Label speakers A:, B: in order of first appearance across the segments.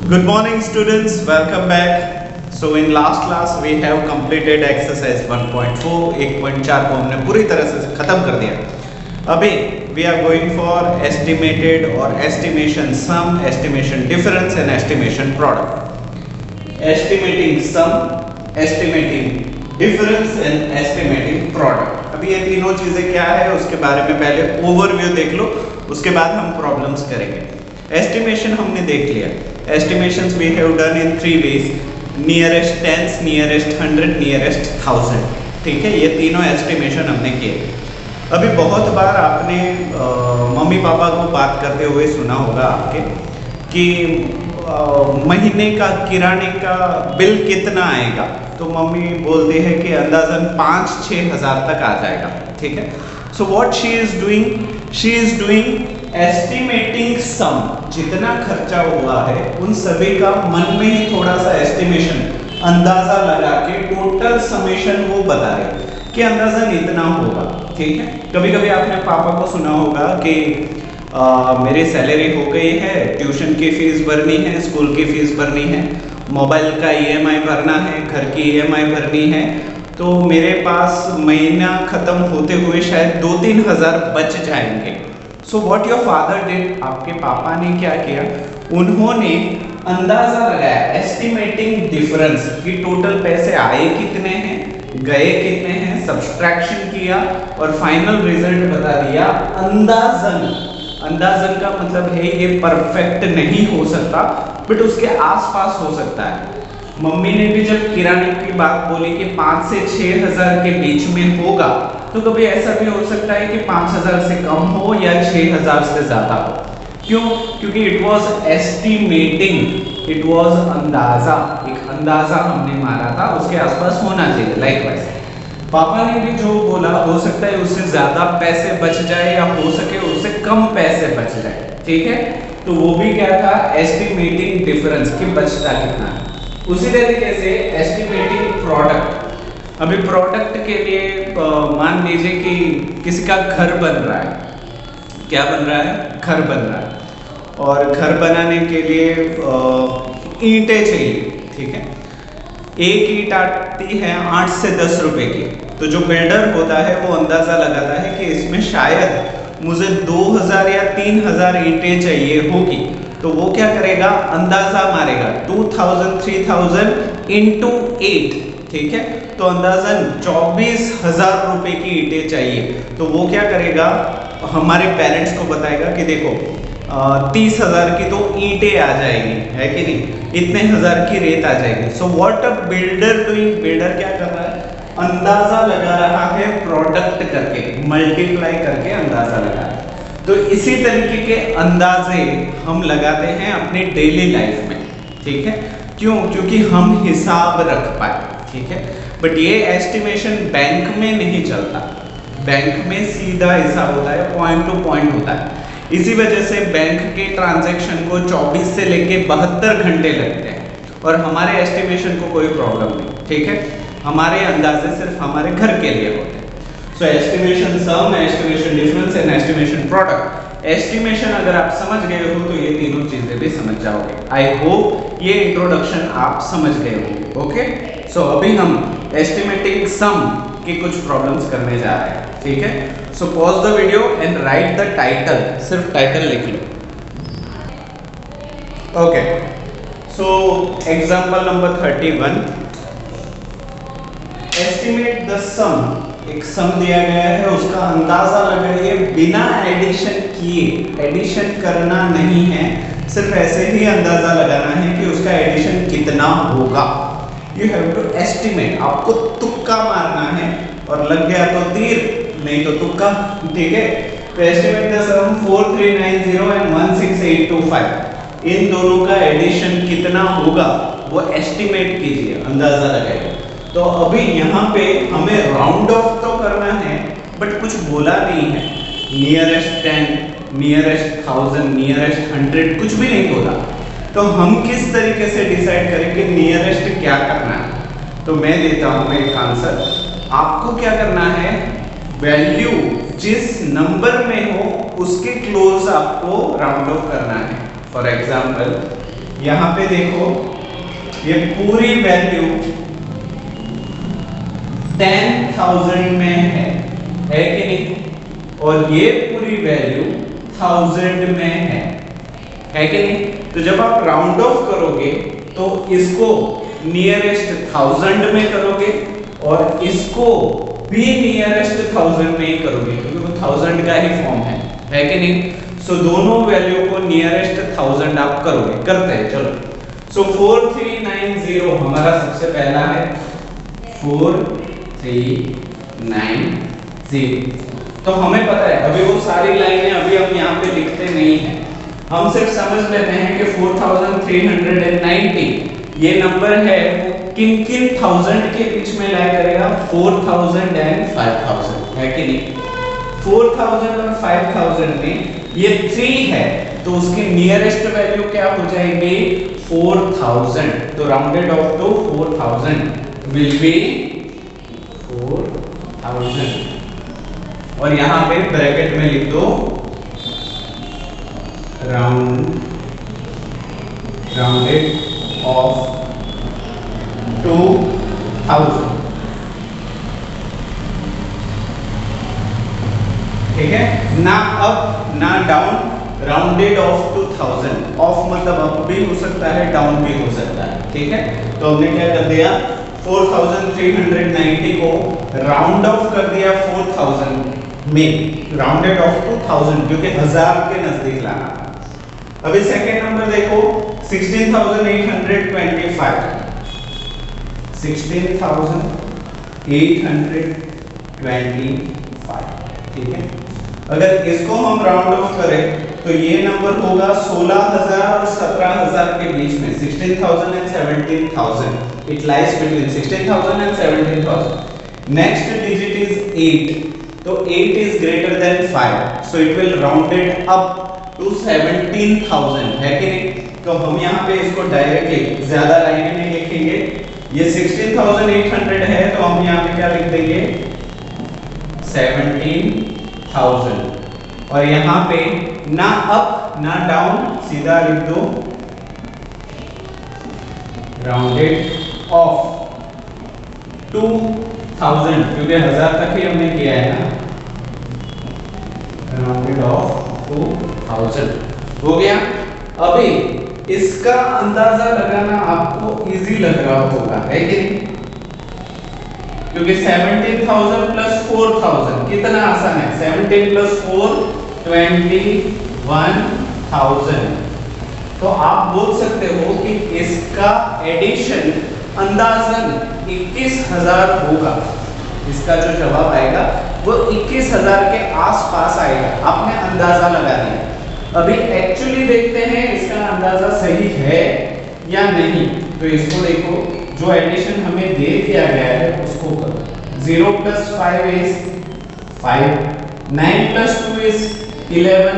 A: Good morning students, welcome back. So in last class we have completed exercise 1.4. 1.4 को हमने पूरी तरह से खत्म कर दिया। अभी we are going for estimated or estimation sum, estimation difference and estimation product. Estimating sum, estimating difference and estimating product. अभी ये तीनों चीजें क्या है उसके बारे में पहले ओवरव्यू देख लो, उसके बाद हम प्रॉब्लम्स करेंगे। एस्टिमेशन हमने देख लिया। Estimations we have done in three ways: nearest tens, nearest 100, nearest 1000। ठीक है, ये तीनों एस्टिमेशन हमने किए। अभी बहुत बार आपने मम्मी पापा को बात करते हुए सुना होगा आपके कि महीने का किराने का बिल कितना आएगा, तो मम्मी बोलती है कि अंदाजन 5-6 हज़ार तक आ जाएगा। ठीक है, so what she is doing estimating sum, जितना खर्चा हुआ है उन सभी का मन में ही थोड़ा सा एस्टिमेशन अंदाजा लगा के टोटल समेशन वो बता रहे कि अंदाजन इतना होगा। ठीक है, कभी कभी आपने पापा को सुना होगा कि मेरी सैलरी हो गई है, ट्यूशन की फीस भरनी है, स्कूल की फीस भरनी है, मोबाइल का ईएमआई भरना है, घर की ईएमआई भरनी है, तो मेरे पास महीना खत्म होते हुए शायद 2-3 हज़ार बच जाएंगे। So what your father did, आपके पापा ने क्या किया, उन्होंने अंदाजा लगाया एस्टिमेटिंग डिफरेंस कि टोटल पैसे आए कितने हैं, गए कितने हैं, सब्सट्रैक्शन किया और फाइनल रिजल्ट बता दिया अंदाजन। अंदाजन का मतलब है ये परफेक्ट नहीं हो सकता बट उसके आसपास हो सकता है। मम्मी ने भी जब किराने की बात बोली कि 5 से 6 हज़ार के बीच में होगा, तो कभी ऐसा भी हो सकता है कि 5 हज़ार से कम हो या 6 हज़ार से ज्यादा हो। क्यों? क्योंकि it was estimating, it was अंदाजा, एक अंदाजा हमने मारा था, उसके आसपास होना चाहिए। लाइकवाइज पापा ने भी जो बोला, हो सकता है उससे ज्यादा पैसे बच जाए या हो सके उससे कम पैसे बच जाए। ठीक है, तो वो भी क्या था, एस्टिमेटिंग डिफरेंस कि बचता कितना है। उसी तरीके से एस्टिमेटिंग प्रोडक्ट। अभी प्रोडक्ट के लिए मान लीजिए कि किसी का घर बन रहा है, क्या बन रहा है, घर बन रहा है, और घर बनाने के लिए ईंटें चाहिए। ठीक है, एक ईंट आती है 8 से 10 रुपए की, तो जो बिल्डर होता है वो अंदाजा लगाता है कि इसमें शायद मुझे 2000 या 3000 ईंटें चाहिए होगी, तो वो क्या करेगा, अंदाजा मारेगा 2000-3000 इंटू 8। ठीक है, तो अंदाजन 24,000 रुपए की ईंटें चाहिए, तो वो क्या करेगा, हमारे पेरेंट्स को बताएगा कि देखो 30,000 की तो ईंटें आ जाएगी, है कि नहीं, इतने हज़ार की रेत आ जाएगी। So what a builder doing, builder क्या कर रहा है, अंदाजा लगा रहा है प्रोडक्ट करके, मल्टीप्लाई करके अंदाजा लगा रहा है। तो इसी तरीके के अंदाजे हम लगाते हैं अपनी डेली लाइफ में। ठीक है, क्यों? क्योंकि हम हिसाब रख पाए। ठीक है, बट ये एस्टिमेशन बैंक में नहीं चलता, बैंक में सीधा हिसाब होता है, पॉइंट टू पॉइंट होता है। इसी वजह से बैंक के ट्रांजैक्शन को 24 से लेके 72 घंटे लगते हैं और हमारे एस्टिमेशन को कोई प्रॉब्लम नहीं। ठीक है, हमारे अंदाजे सिर्फ हमारे घर के लिए होते हैं। So estimation sum, estimation difference and estimation product. Estimation अगर आप समझ गए हो तो ये तीनों चीजें भी समझ जाओगे। आई होप ये इंट्रोडक्शन आप समझ गए होंगे। ओके, सो अभी हम एस्टिमेटिंग सम की कुछ प्रॉब्लम्स करने जा रहे हैं। ठीक है, so pause the video and write the title, सिर्फ टाइटल लिख लो। Okay, so example number 31, estimate the sum. एक सम दिया गया है, उसका अंदाजा लगाइए बिना एडिशन किए, एडिशन करना नहीं है, सिर्फ ऐसे ही अंदाजा लगाना है कि उसका एडिशन कितना होगा। यू हैव टू एस्टिमेट, आपको तुक्का मारना है, और लग गया तो तीर, नहीं तो तुक्का। ठीक है, तो एस्टिमेट द सम 4390 एंड 16825, इन दोनों का एडिशन कितना होगा वो एस्टिमेट कीजिए, अंदाजा लगाइए। तो अभी यहाँ पे हमें राउंड ऑफ तो करना है बट कुछ बोला नहीं है, नियरेस्ट 10, नियरेस्ट 1000, नियरेस्ट 100, कुछ भी नहीं बोला। तो हम किस तरीके से डिसाइड करें कि नियरेस्ट क्या करना है? तो मैं देता हूं एक आंसर, आपको क्या करना है, वैल्यू जिस नंबर में हो उसके क्लोज आपको राउंड ऑफ करना है। फॉर एग्जाम्पल यहाँ पे देखो ये पूरी वैल्यू 10,000 में है कि नहीं, और ये पूरी वैल्यू 1000 में है कि नहीं। तो जब आप राउंड ऑफ करोगे तो इसको नियरेस्ट 1000 में करोगे और इसको भी नियरेस्ट 1000 में ही करोगे, क्योंकि वो 1000 का ही फॉर्म है कि नहीं। सो दोनों वैल्यू को नियरेस्ट 1000 आप करोगे, करते हैं चलो। सो 4390 हमारा सबसे पहला है 4390। तो हमें पता है, अभी वो सारी लाइनें अभी हम यहाँ पे लिखते नहीं हैं, हम सिर्फ समझ लेते हैं कि 4390 ये नंबर है वो किन किन 1000 के बीच में लाई करेगा, 4000 एंड 5000 है कि नहीं। 4000 और 5000 में ये 3 है तो उसकी नियरेस्ट वैल्यू क्या हो जाएगी, 4000। तो rounded off to 4000 will be 4000, और यहाँ पे ब्रैकेट में लिख दो राउंडेड ऑफ 2000, ठीक है ना, अप ना डाउन, राउंडेड ऑफ 2000। ऑफ मतलब अप भी हो सकता है, डाउन भी हो सकता है, ठीक है। तो हमने क्या कर दिया, 4390 को राउंड ऑफ कर दिया 4000 में, राउंडेड ऑफ टू 1000 क्योंकि 1000 के नजदीक लाना। अभी सेकंड नंबर देखो 16,825, 16,825, ठीक है। अगर इसको हम राउंड ऑफ करें तो ये नंबर होगा 16,000 और 17,000 के बीच में, 16,000 and 17,000, it lies between 16,000 and 17,000। next digit is 8, तो 8 is greater than 5, so it will rounded up to 17,000 है कि नहीं। तो हम यहाँ पे इसको डायरेक्टली ज्यादा लाइनें नहीं लिखेंगे, ये 16,800 है तो हम यहाँ पे क्या लिख देंगे 17,000, और यहाँ पे ना अप ना डाउन, सीधा लिख दो राउंडेड ऑफ 2000, क्योंकि 1000 तक ही हमने किया है ना, राउंडेड ऑफ 2000 हो गया। अभी इसका अंदाजा लगाना आपको इजी लग रहा होगा है कि नहीं, क्योंकि 17,000 प्लस 4,000 कितना आसान है, 17 प्लस 4 21,000। तो आप बोल सकते हो कि इसका एडिशन अंदाजन 21,000 होगा, इसका जो जवाब आएगा वो 21,000 के आसपास आएगा, आपने अंदाजा लगा दिया। अभी एक्चुअली देखते हैं इसका अंदाजा सही है या नहीं। तो इसको देखो, जो एडिशन हमें दे दिया गया है उसको करो। 0 + 5 is 5, 9 + 2 is 11,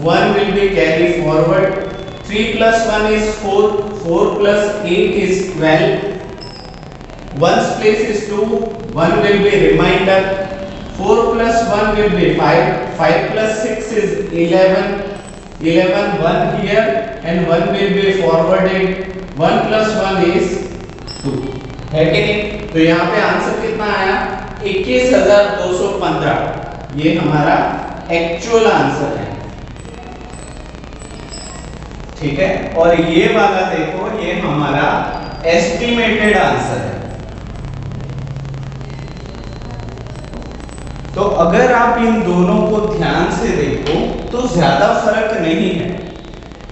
A: 1 will be carry forward, 3 + 1 is 4, 4 + 8 is 12, 1's place is 2, 1 will be remainder, 4 + 1 will be 5, 5 + 6 is 11, 1 here and 1 will be forwarded, 1 + 1 is 2 है कि नहीं। तो यहाँ पे आंसर कितना आया 21,215, ये हमारा एक्चुअल आंसर है, ठीक है। और ये वाला देखो, ये हमारा एस्टिमेटेड आंसर है। तो अगर आप इन दोनों को ध्यान से देखो तो ज्यादा फर्क नहीं है,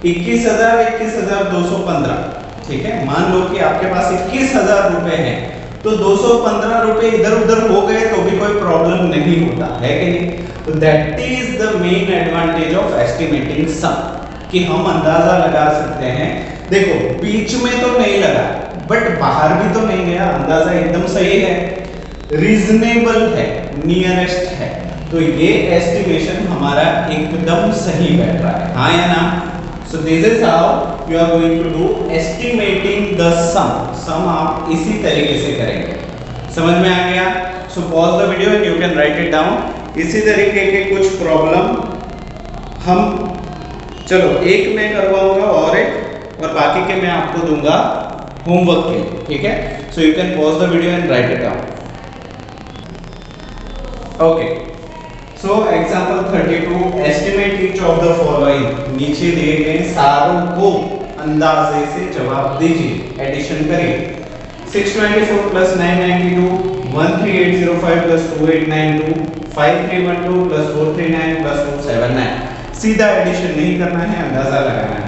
A: 21,000 21,215, ठीक है। मान लो कि आपके पास 21,000 रुपए हैं तो 215 रुपए इधर उधर हो गए तो भी कोई प्रॉब्लम नहीं होता है कि नहीं। तो that is the main advantage of estimating sum, कि हम अंदाजा लगा सकते हैं। देखो बीच में तो नहीं लगा बट बाहर भी तो नहीं गया, अंदाजा एकदम सही है, रीजनेबल है, नियरेस्ट है। तो ये एस्टिमेशन हमारा एकदम सही बैठ रहा है, हाँ या ना। So this is how you are going to do estimating the sum आप इसी तरीके से करेंगे। समझ में आ गया? So pause the video and you can write it down. इसी तरीके के कुछ प्रॉब्लम हम, चलो एक मैं करवाऊंगा और एक और बाकी के मैं आपको दूंगा होमवर्क के लिए, ठीक है। So you can pause the video and right it down. Okay, so example 32, estimate each of the following. नीचे दिए गए सारों को अंदाजे से जवाब दीजिए, एडिशन करिए। 624 plus 992, 13805 plus 2892, 5312 plus 439 plus 279। सीधा एडिशन नहीं करना है, अंदाजा लगाना है।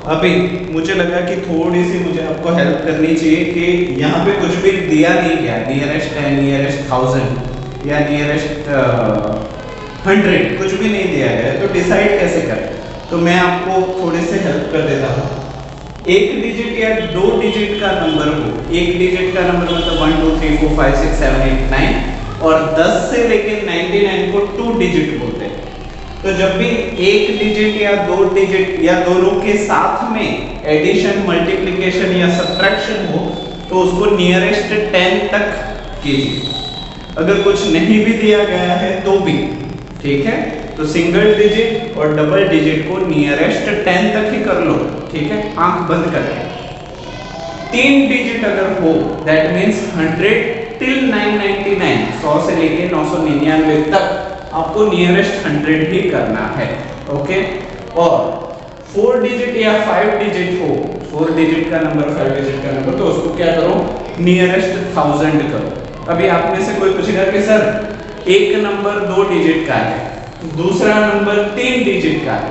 A: अभी मुझे लगा कि थोड़ी सी मुझे आपको हेल्प करनी चाहिए कि यहाँ पे कुछ भी दिया नहीं गया, नियरेस्ट 10, नियरेस्ट 1000 या नियरेस्ट 100 कुछ भी नहीं दिया गया, तो डिसाइड कैसे करें। तो मैं आपको थोड़े से हेल्प कर देता हूँ। एक डिजिट या दो डिजिट का नंबर हो, एक डिजिट का नंबर मतलब 1 2 3 4 5 6 7 8 9 और 10 से लेके 99 को 2 डिजिट बोलते हैं। तो जब भी एक डिजिट या दो डिजिट या दोनों के साथ में एडिशन, मल्टीप्लिकेशन या सब्ट्रैक्शन हो तो उसको नियरेस्ट 10 तक कीजिए। अगर कुछ नहीं भी दिया गया है तो भी ठीक है, तो सिंगल डिजिट और डबल डिजिट को नियरेस्ट 10 तक ही कर लो, ठीक है, आंख बंद करके। 3 डिजिट अगर हो दैट मींस 100 टिल 999, 100 से लेके 999 तक आपको नियरेस्ट 100 ही करना है, ओके। और 4 डिजिट या 5 डिजिट हो, 4 डिजिट का नंबर 5 डिजिट का नंबर, तो उसको क्या करो, नियरेस्ट 1000 करो। अभी आप में से कोई पूछेगा कि सर एक नंबर 2 डिजिट का है, दूसरा नंबर 3 डिजिट का है,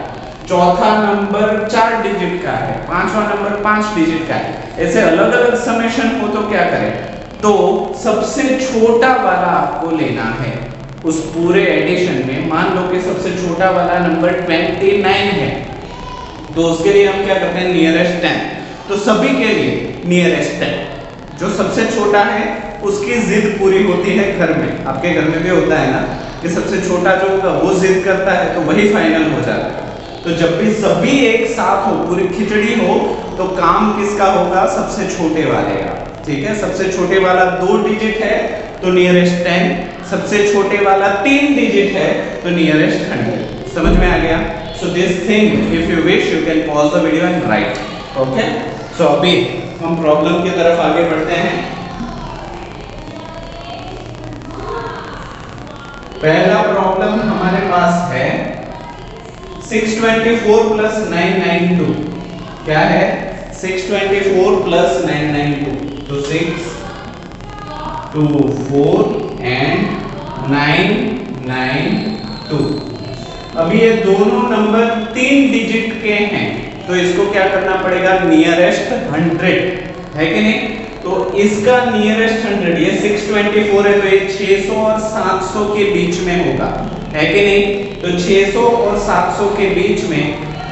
A: चौथा नंबर 4 डिजिट का है, पांचवा नंबर 5 डिजिट का है, ऐसे अलग अलग समेशन हो तो क्या करें। तो सबसे छोटा वाला आपको लेना है उस पूरे एडिशन में। मान लो कि सबसे छोटा वाला नंबर 29 है, तो उसके लिए हम क्या करते हैं, नियरेस्ट 10। तो सभी के लिए नियरेस्ट 10, जो सबसे छोटा है उसकी जिद पूरी होती है घर में। आपके घर में भी होता है ना कि सबसे छोटा जो होगा वो जिद करता है तो वही फाइनल हो जाता है। तो जब भी सभी एक साथ हो, पूरी खिचड़ी हो, तो काम किसका होगा, सबसे छोटे वाले का, ठीक है। सबसे छोटे वाला 2 डिजिट है तो नियरेस्ट 10, सबसे छोटे वाला 3 डिजिट है तो नियरेस्ट 100। समझ में आ गया। So this thing if you wish you can pause the video and write, okay. सो अभी हम प्रॉब्लम की तरफ आगे बढ़ते हैं। पहला प्रॉब्लम हमारे पास है 624 प्लस 992। क्या है, 624 प्लस 992, तो 6 2 4 एंड 992। अभी ये दोनों नंबर 3 डिजिट के हैं, तो इसको क्या करना पड़ेगा, नियरेस्ट 100 है कि नहीं। तो इसका नियरेस्ट 100, ये 624 है तो ये 600 और 700 के बीच में होगा, है कि नहीं। तो 600 और 700 के बीच में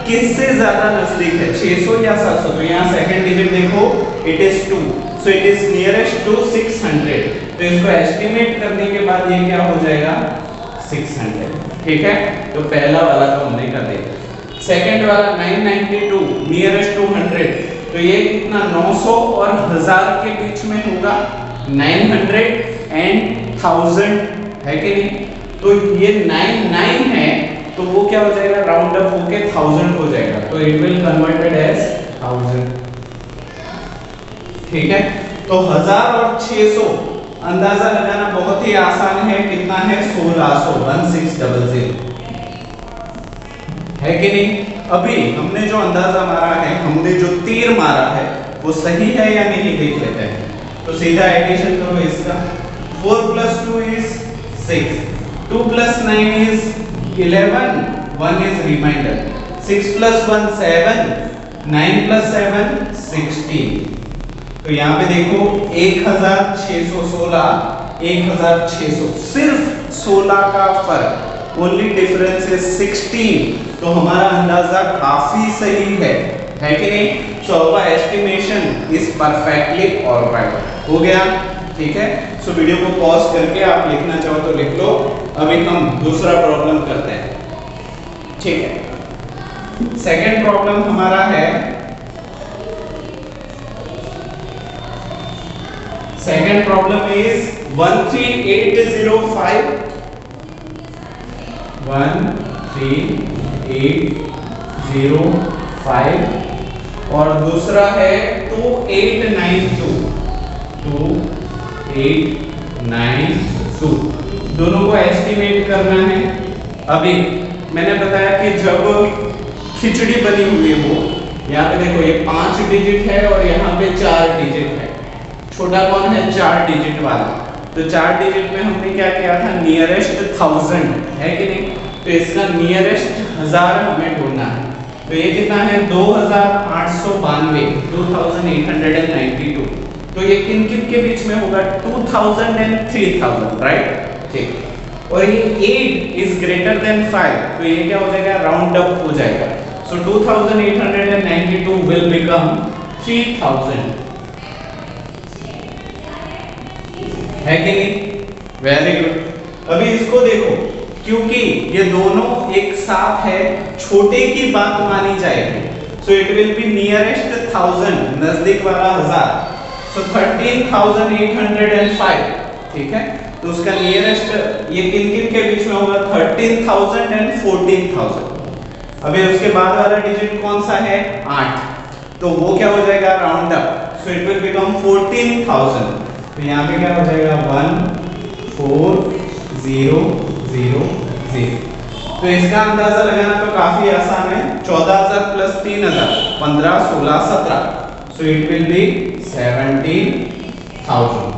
A: किससे ज्यादा नजदीक है, 600 या 700। तो यहाँ सेकंड डिजिट देखो, it is 2, so it is nearest to 600। तो इसको एस्टिमेट करने के बाद ये क्या हो जाएगा, 600, ठीक है। तो पहला वाला तो हमने कर दिया। सेकंड वाला 992 नियरेस्ट टू 100, तो ये कितना, 900 और 1000 के बीच में होगा, 900 एंड 1000, है कि नहीं। तो ये 99 है तो वो क्या हो जाएगा, राउंड अप होके 1000 हो जाएगा, तो इट विल कन्वर्टेड एज 1000, ठीक है। तो 1000 और 600 अंदाजा लगाना बहुत ही आसान है, कितना है, 1600, 1600, है कि नहीं। अभी हमने जो अंदाजा मारा है, हमने जो तीर मारा है वो सही है या नहीं देख लेते हैं। तो सीधा एडिशन करो इसका, 4 + 2 is 6, 2 + 9 is 11, 1 is remainder, 6 + 1 7, 9 + 7 16। तो यहाँ पे देखो 1616, 1600, सिर्फ 16 का फर्क, ओनली डिफरेंस इज 16। तो हमारा अंदाजा काफी सही है कि नहीं। So our estimation is perfectly alright, हो गया, ठीक है। सो वीडियो को पॉज करके आप लिखना चाहो तो लिख लो। अभी हम दूसरा प्रॉब्लम करते हैं, ठीक है। सेकंड प्रॉब्लम हमारा है, सेकंड प्रॉब्लम इज 13805, 13805 और दूसरा है 2892, 2892, दोनों को एस्टिमेट करना है। अभी मैंने बताया कि जब खिचड़ी बनी हुई हो, यहाँ पे देखो ये 5 डिजिट है और यहाँ पे 4 डिजिट है। छोटा कौन है? 4 डिजिट वाला। तो 4 डिजिट में हमने क्या किया था? नियरेस्ट 1000 है कि नहीं? तो इसका नियरेस्ट 1000 हमें ढूंढना है। तो ये कितना है? 2892, 2892। तो ये किन किन के बीच में होगा? 2000 एंड 3000, राइट? ठीक। और ये 8 इज ग्रेटर देन 5, तो ये क्या हो जाएगा? राउंड अप हो जाएगा। सो 2892 विल बिकम 3000, है कि नहीं? Very good. अभी इसको देखो, क्योंकि ये दोनों एक साथ है, छोटे की बात मानी जाएगी। So it will be nearest 1000, नजदीक वाला 1000। सो 13805, ठीक है? तो उसका नियरेस्ट ये किन किन के बीच में होगा? 13000 एंड 14000। अभी उसके बाद वाला डिजिट कौन सा है? 8, तो वो क्या हो जाएगा? Round up. So it will become 14000। तो यहाँ पे क्या हो जाएगा? 14000। तो इसका अंदाजा लगाना तो काफी आसान है। 14000 plus 3000, 15, 16, 17। So it will be 17000।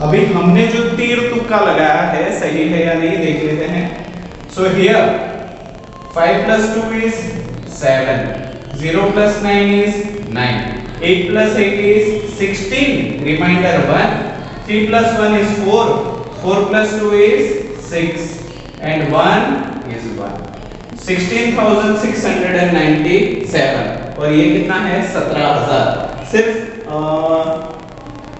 A: अभी हमने जो तीर तुक्का लगाया है, सही है या नहीं देख लेते हैं। So here 5 plus 2 is 7, 0 plus 9 is 9, 8 plus 8 is 16, remainder 1, 3 plus 1 is 4, 4 plus 2 is 6, and 1 is 1. 16,697, और ये कितना है? 17,000। सिर्फ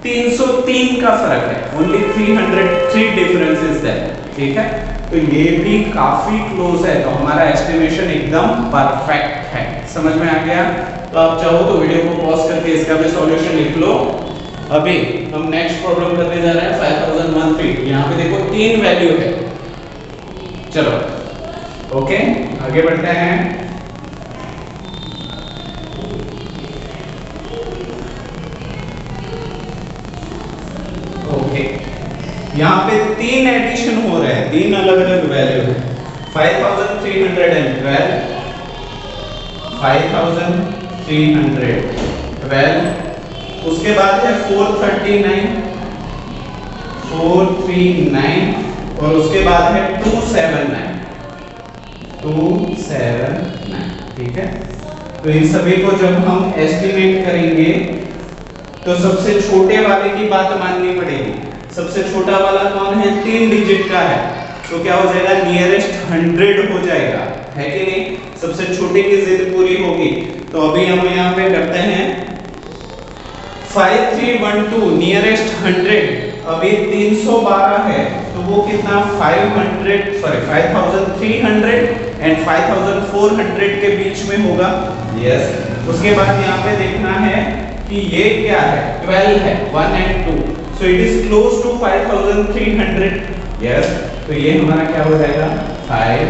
A: 303 का फर्क है, only 303 difference is there, ठीक है? तो ये भी काफी क्लोज है, तो हमारा एस्टिमेशन एकदम परफेक्ट है। समझ में आ गया? तो आप चाहो तो वीडियो को पॉज करके इसका भी सॉल्यूशन लिख लो। अभी हम नेक्स्ट प्रॉब्लम करने जा रहे हैं 5013। यहाँ पे देखो 3 वैल्यू है। चलो ओके, आगे बढ़ते हैं। ओके, यहाँ पे 3 एडिशन हो रहे हैं, 3 अलग अलग वैल्यू है। 5312, 5312, उसके बाद है 439, 439, और उसके बाद है 279, 279, ठीक है? तो इन सभी को जब हम एस्टिमेट करेंगे तो सबसे छोटे वाले की बात माननी पड़ेगी। सबसे छोटा वाला कौन है? 3 डिजिट का है, तो क्या हो जाएगा? नियरेस्ट 100 हो जाएगा, है कि नहीं? सबसे छोटे की जिद पूरी होगी। तो अभी हम यहाँ पे करते हैं 5312, नियरेस्ट 100। अभी 312 है, तो वो कितना? 5300 एंड 5400 के बीच में होगा। यस। उसके बाद यहाँ पे देखना है कि ये क्या है? 12 है, 1 and 2, so it is close to 5300. yes, तो ये हमारा क्या हो जाएगा? 5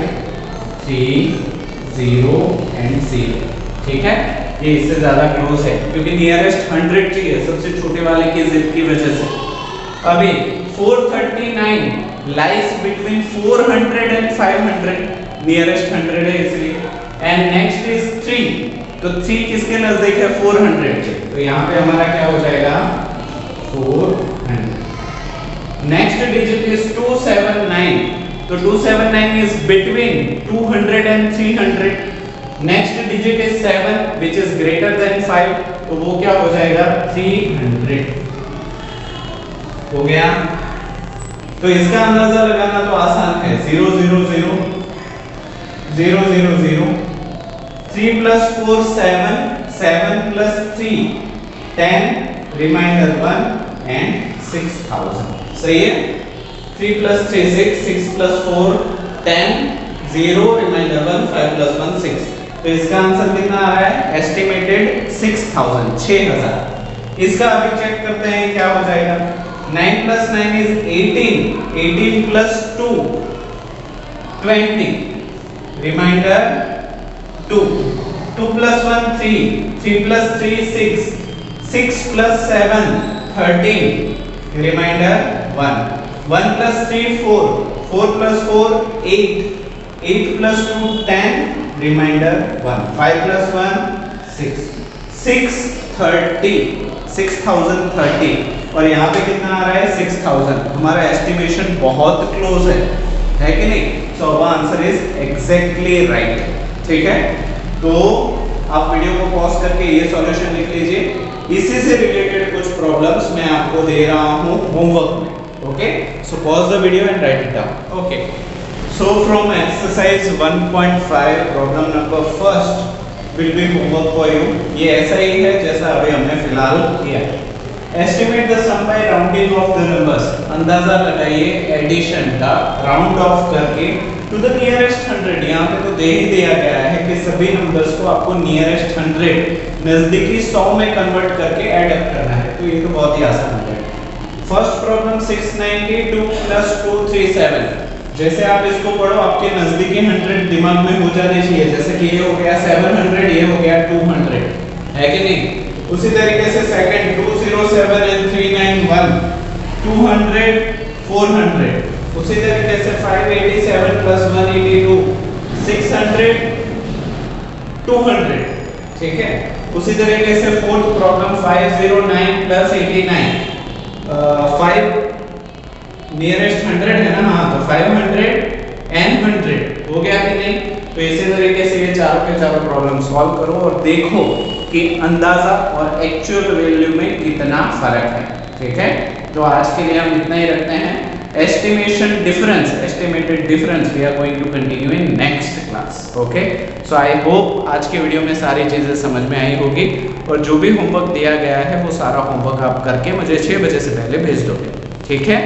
A: 3 0 and 0, ठीक है? ये इससे ज्यादा क्लोज है क्योंकि नियरेस्ट 100 चाहिए सबसे छोटे वाले की जिद की वजह से। अभी 439 लाइज बिटवीन 400 and 500, नियरेस्ट 100 है इसलिए। एंड नेक्स्ट इज 3, तो 3 किसके नजदीक है? 400 के। तो यहाँ पे हमारा क्या हो जाएगा? 400। नेक्स्ट डिजिट इज 279, तो 279 is between 200 and 300। Next digit is 7 which is greater than 5, तो वो क्या हो जाएगा? 300 हो गया। तो इसका अंदाजा लगाना तो आसान है। 0 0 0 0 0 0, 3 plus 4 7, 7 plus 3 10, remainder 1 and 6000। सही है? 3 plus 3 6, 6 plus 4 10, 0, remainder 1, 5 plus 1 6। तो इसका आंसर कितना आ रहा है? एस्टिमेटेड 6000, 6000। इसका अभी चेक करते हैं क्या हो जाएगा। 9 plus 9 is 18, 18 plus 2 20, remainder 2। 2 plus 1 3, 3 plus 3 6, 6 plus 7 13, remainder 1, 1 plus 3 4, 4 plus 4 8, 8 plus 2 10, remainder 1, 5 plus 1 6, 630, 6030 और यहाँ पे कितना आ रहा है 6000। हमारा एस्टिमेशन बहुत क्लोज है कि नहीं? सो our answer is exactly right. ठीक है, तो आप वीडियो को पॉज करके ये सॉल्यूशन लिख लीजिए। इसी से रिलेटेड कुछ प्रॉब्लम्स मैं आपको दे रहा हूँ होमवर्क में। Okay, so pause the video and right it down. Okay, so from exercise 1.5 problem number first will be homework for you. ये ऐसा ही है जैसा अभी हमने फिलहाल किया है। Estimate the sum by rounding off the numbers. अंदाजा लगाइए एडिशन का राउंड ऑफ करके टू द नियरेस्ट 100। यहाँ पे तो दे ही दिया गया है कि सभी नंबर्स को आपको नियरेस्ट 100 नजदीकी 100 में कन्वर्ट करके ऐड अप करना है। तो ये तो बहुत ही आसान है। First problem 692 plus 237। जैसे आप इसको पढ़ो आपके नजदीकी 100 दिमाग में हो जाने चाहिए। जैसे कि ये हो गया 700, ये हो गया 200, है कि नहीं? उसी तरीके से सेकंड 207 and 391, 200 400। उसी तरीके से 587 plus 182, 600 200। ठीक है, उसी तरीके से फोर्थ प्रॉब्लम 509 plus 89, 5 नियरेस्ट 100 है ना? हाँ, तो 500 and 100 हो गया कि नहीं? तो इसी तरीके से ये चारों के चारों प्रॉब्लम सॉल्व करो और देखो कि अंदाजा और एक्चुअल वैल्यू में कितना फर्क है। ठीक है, तो आज के लिए हम इतना ही रखते हैं। Estimation difference, estimated difference we are going to continue in next class. Okay, so I hope आज के वीडियो में सारी चीजें समझ में आई होगी और जो भी होमवर्क दिया गया है वो सारा होमवर्क आप करके मुझे 6 बजे से पहले भेज दोगे। ठीक है,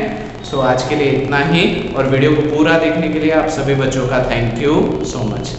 A: सो आज के लिए इतना ही और वीडियो को पूरा देखने के लिए आप सभी बच्चों का थैंक यू सो मच।